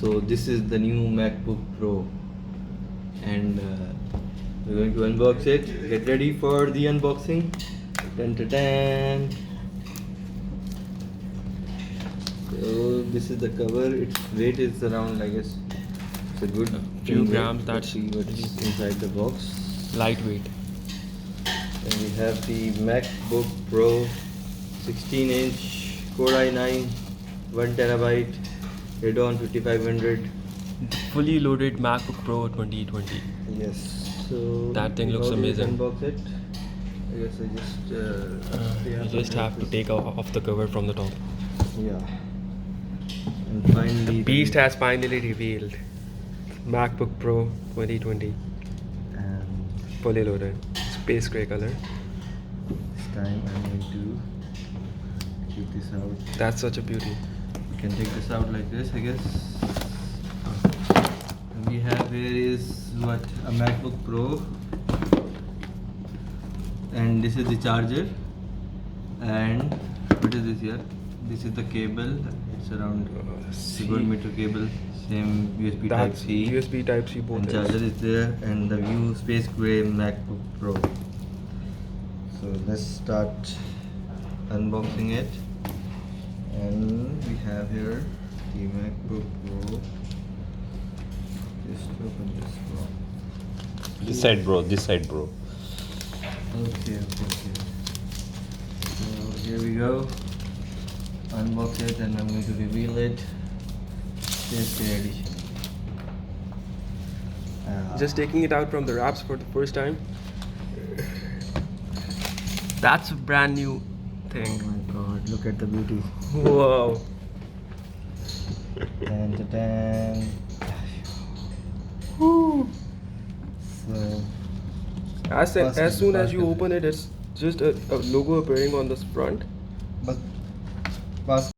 So this is the new MacBook Pro, and we're going to unbox it. Get ready for the unboxing. Dun, dun, dun. So this is the cover. Its weight is around, I guess, it's a good few weight. grams. Let's see what's inside the box. Lightweight. And we have the MacBook Pro 16-inch Core i9, 1TB, Radeon 5500. Fully loaded MacBook Pro 2020. Yes. So That thing looks how do you amazing. Unbox it. I guess I You just have to take off the cover from the top. Yeah. And finally, Beast has finally revealed. MacBook Pro 2020. and Fully loaded. Space gray color. this time I'm going to keep this out. That's such a beauty. You can take this out like this, I guess. And we have here is what, a MacBook Pro, and this is the charger, and what is this here? This is the cable. It's around 1 meter cable, same USB Type That's C. USB Type C both. And charger is there, and the view space gray MacBook Pro. So let's start unboxing it. And we have here the MacBook Pro. Just open this one. This side, bro. This side, bro. Okay. So here we go. Unbox it, and I'm going to reveal it. Space gray edition. Just taking it out from the wraps for the first time. That's a brand new Oh thing. my god, look at the beauty. Wow. Dun. Woo. So As soon as you open it, it's just a logo appearing on the front. but